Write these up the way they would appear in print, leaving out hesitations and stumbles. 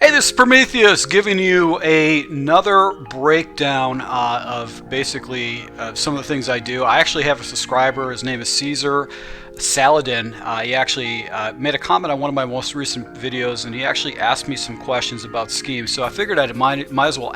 Hey, this is Prometheusch giving you another breakdown of basically some of the things I do. I actually have a subscriber. His name is Caesar Saladin. He actually made a comment on one of my most recent videos, and he actually asked me some questions about schemes. So I figured I might as well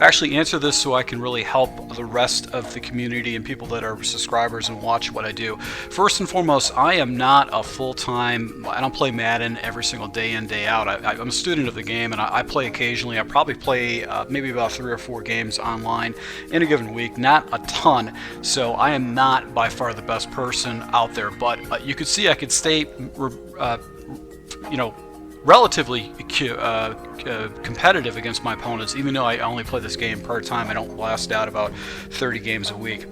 actually answer this so I can really help the rest of the community and people that are subscribers and watch what I do. First and foremost, I am not a full-time, I don't play Madden every single day in, day out. I'm a student of the game, and I play occasionally. I probably play maybe about 3 or 4 games online in a given week, not a ton. So I am not by far the best person out there, but you can see I could stay relatively competitive against my opponents, even though I only play this game part-time. I don't blast out about 30 games a week.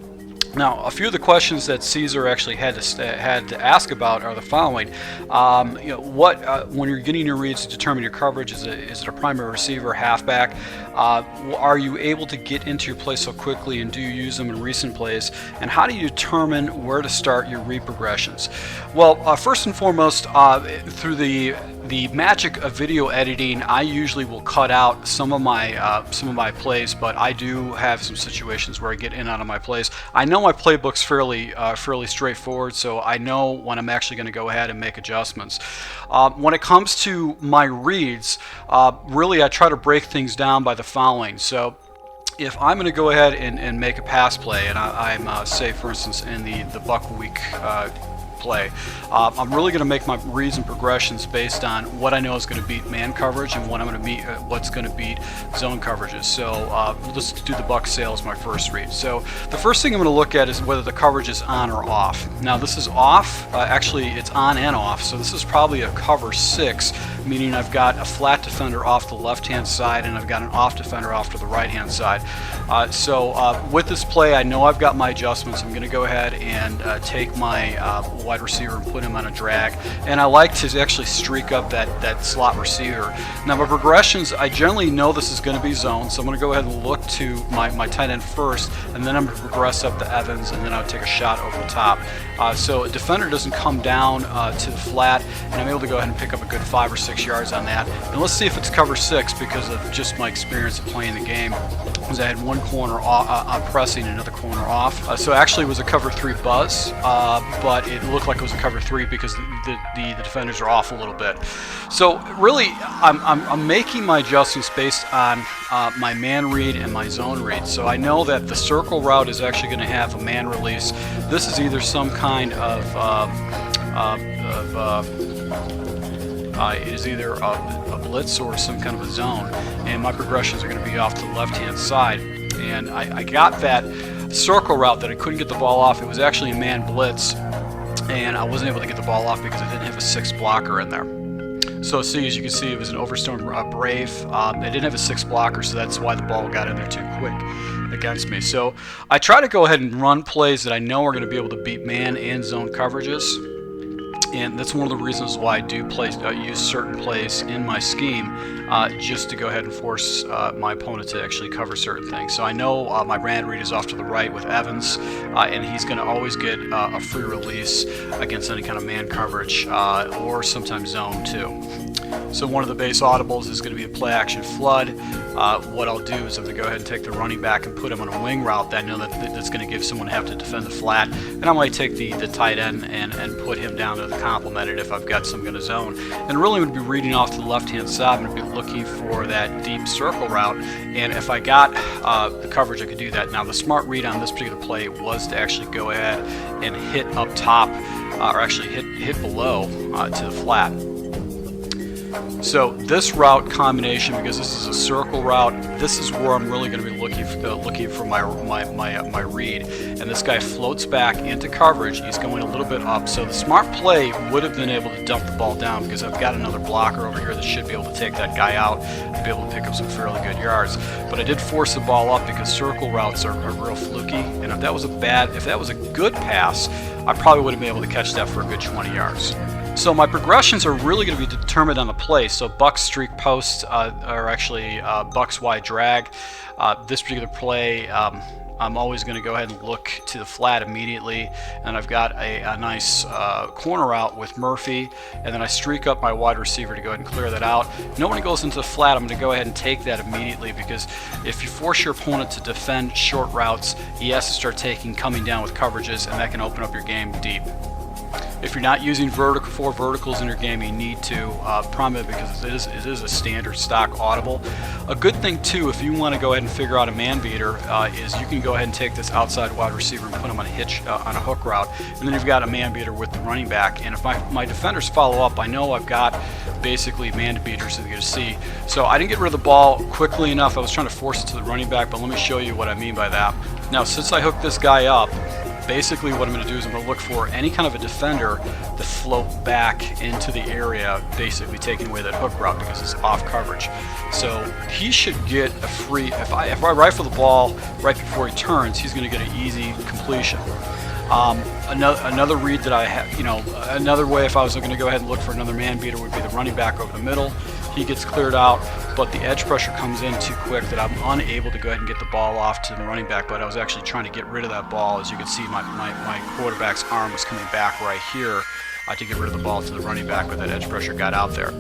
Now, a few of the questions that Caesar actually had to ask about are the following. When you're getting your reads to determine your coverage, is it a primary receiver, halfback? Are you able to get into your play so quickly, and do you use them in recent plays? And how do you determine where to start your read progressions? Well, first and foremost, through the magic of video editing, I usually will cut out some of my plays, but I do have some situations where I get in and out of my plays. I know my playbook's fairly straightforward, so I know when I'm actually going to go ahead and make adjustments. When it comes to my reads, really I try to break things down by the following. So if I'm going to go ahead and make a pass play, and I'm say for instance in the Buck Week play, I'm really going to make my reads and progressions based on what I know is going to beat man coverage and what's going to beat zone coverages. So let's do the Buck sale as my first read. So the first thing I'm going to look at is whether the coverage is on or off. Now this is off, actually it's on and off, so this is probably a cover 6, meaning I've got a flat defender off the left hand side and I've got an off defender off to the right hand side. So with this play, I know I've got my adjustments. I'm going to go ahead and take my wide receiver and put him on a drag, and I like to actually streak up that slot receiver. Now my progressions, I generally know this is going to be zone, so I'm going to go ahead and look to my tight end first, and then I'm going to progress up to Evans, and then I'll take a shot over the top. So a defender doesn't come down to the flat, and I'm able to go ahead and pick up a good 5 or 6 yards on that. And let's see if it's cover 6, because of just my experience of playing the game, because I had one corner on pressing, another corner off. So actually it was a cover 3 buzz, but it looked like it was a cover 3 because the defenders are off a little bit. So really I'm making my adjustments based on my man read and my zone read. So I know that the circle route is actually going to have a man release. This is either some kind of it is either a blitz or some kind of a zone, and my progressions are going to be off to the left hand side. And I got that circle route that I couldn't get the ball off. It was actually a man blitz, and I wasn't able to get the ball off because I didn't have a 6 blocker in there. So see, as you can see, it was an Overstone Brave. I didn't have a 6 blocker, so that's why the ball got in there too quick against me. So I try to go ahead and run plays that I know are going to be able to beat man and zone coverages. And that's one of the reasons why I do use certain plays in my scheme, just to go ahead and force my opponent to actually cover certain things. So I know my man read is off to the right with Evans, and he's going to always get a free release against any kind of man coverage, or sometimes zone too. So one of the base audibles is going to be a play action flood. What I'll do is I'm going to go ahead and take the running back and put him on a wing route that I know that's going to give someone have to defend the flat, and I might take the tight end and put him down to the complemented if I've got some kind of zone. And really I'm going to be reading off to the left hand side. I'm going to be looking for that deep circle route, and if I got the coverage, I could do that. Now the smart read on this particular play was to actually go ahead and hit up top, or actually hit below to the flat. So this route combination, because this is a circle route, this is where I'm really going to be looking for my read. And this guy floats back into coverage. He's going a little bit up. So the smart play would have been able to dump the ball down, because I've got another blocker over here that should be able to take that guy out and be able to pick up some fairly good yards. But I did force the ball up because circle routes are real fluky. And if that was a good pass, I probably would have been able to catch that for a good 20 yards. So my progressions are really going to be determined on the play. So Buck's streak posts are actually Buck's wide drag. This particular play, I'm always going to go ahead and look to the flat immediately, and I've got a nice corner out with Murphy, and then I streak up my wide receiver to go ahead and clear that out. Now when he goes into the flat, I'm going to go ahead and take that immediately, because if you force your opponent to defend short routes, he has to start coming down with coverages, and that can open up your game deep. If you're not using four verticals in your game, you need to prom it, because it is a standard stock audible. A good thing too, if you want to go ahead and figure out a man beater, is you can go ahead and take this outside wide receiver and put him on a hitch on a hook route, and then you've got a man beater with the running back. And if my defenders follow up, I know I've got basically man beaters that you can see. So I didn't get rid of the ball quickly enough. I was trying to force it to the running back, but let me show you what I mean by that. Now, since I hooked this guy up, basically what I'm going to do is I'm going to look for any kind of a defender to float back into the area, basically taking away that hook route because it's off coverage. So he should get a free, if I rifle the ball right before he turns, he's going to get an easy completion. Another read that I have, another way if I was going to go ahead and look for another man beater would be the running back over the middle. He gets cleared out, but the edge pressure comes in too quick that I'm unable to go ahead and get the ball off to the running back, but I was actually trying to get rid of that ball. As you can see, my quarterback's arm was coming back right here to get rid of the ball to the running back, but that edge pressure got out there.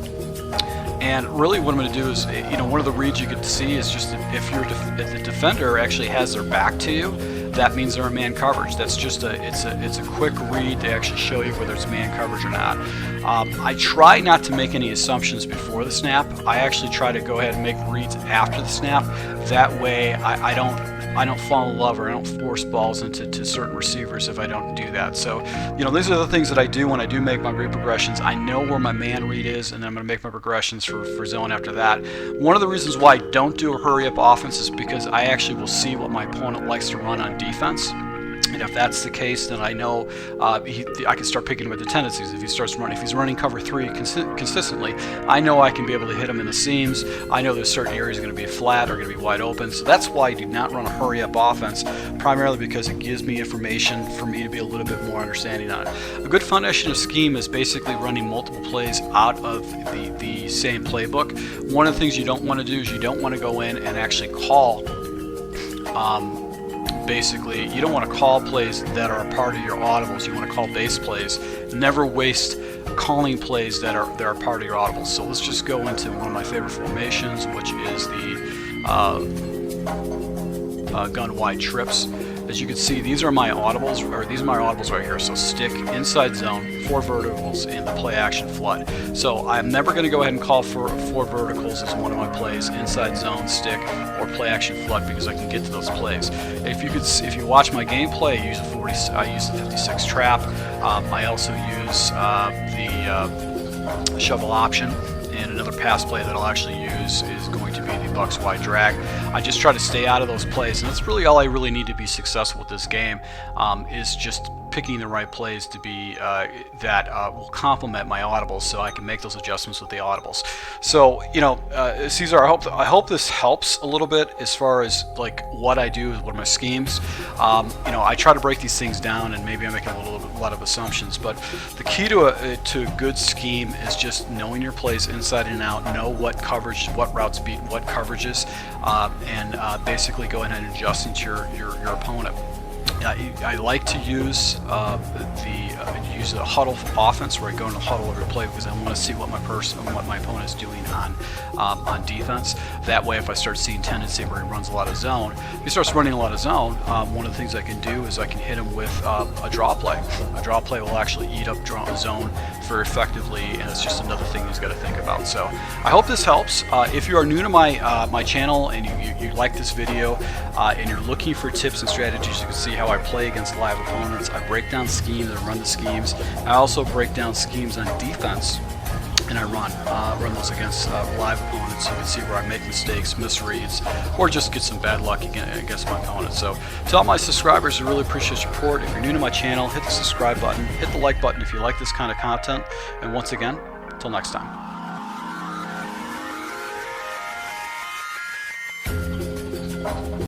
And really what I'm going to do is, one of the reads you get to see is just if the defender actually has their back to you, that means they're in man coverage. That's just it's a quick read to actually show you whether it's man coverage or not. I try not to make any assumptions before the snap. I actually try to go ahead and make reads after the snap. That way I don't fall in love, or I don't force balls into certain receivers if I don't do that. So, these are the things that I do when I do make my read progressions. I know where my man read is, and then I'm going to make my progressions for zone after that. One of the reasons why I don't do a hurry-up offense is because I actually will see what my opponent likes to run on defense. And if that's the case, then I know I can start picking him at the tendencies. If he's running cover 3 consistently, I know I can be able to hit him in the seams. I know there's certain areas going to be flat or going to be wide open. So that's why I do not run a hurry-up offense, primarily because it gives me information for me to be a little bit more understanding on it. A good foundation of scheme is basically running multiple plays out of the same playbook. One of the things you don't want to do is you don't want to go in and actually call basically, you don't want to call plays that are a part of your audibles. You want to call base plays. Never waste calling plays that are part of your audibles. So let's just go into one of my favorite formations, which is the gun wide trips. As you can see, these are my audibles, or these are my audibles right here. So stick, inside zone, 4 verticals, and the play action flood. So I'm never going to go ahead and call for 4 verticals as one of my plays, inside zone, stick, or play action flood, because I can get to those plays. If you watch my gameplay, I use the 56 trap. I also use the shovel option, and another pass play that I'll actually use is going to be the Bucks wide drag. I just try to stay out of those plays, and that's really all I really need to be successful with this game, is just picking the right plays to be that will complement my audibles, so I can make those adjustments with the audibles. So Caesar, I hope this helps a little bit as far as like what I do, what are my schemes. I try to break these things down, and maybe I'm making a lot of assumptions, but the key to a good scheme is just knowing your plays inside and out, know what coverage, what routes beat what coverages, and basically go ahead and adjust into your opponent. I like to use the huddle offense, where I go into huddle every play, because I want to see what my opponent is doing on defense. That way, if I start seeing tendency where he runs a lot of zone, if he starts running a lot of zone, one of the things I can do is I can hit him with a draw play. A draw play will actually eat up zone very effectively, and it's just another thing he's got to think about. So I hope this helps. If you are new to my channel and you like this video and you're looking for tips and strategies, you can see how I play against live opponents. I break down schemes and run the schemes. I also break down schemes on defense, and I run those against live opponents. You can see where I make mistakes, misreads, or just get some bad luck against my opponent. So to all my subscribers, I really appreciate your support. If you're new to my channel, hit the subscribe button, hit the like button if you like this kind of content, and once again, until next time.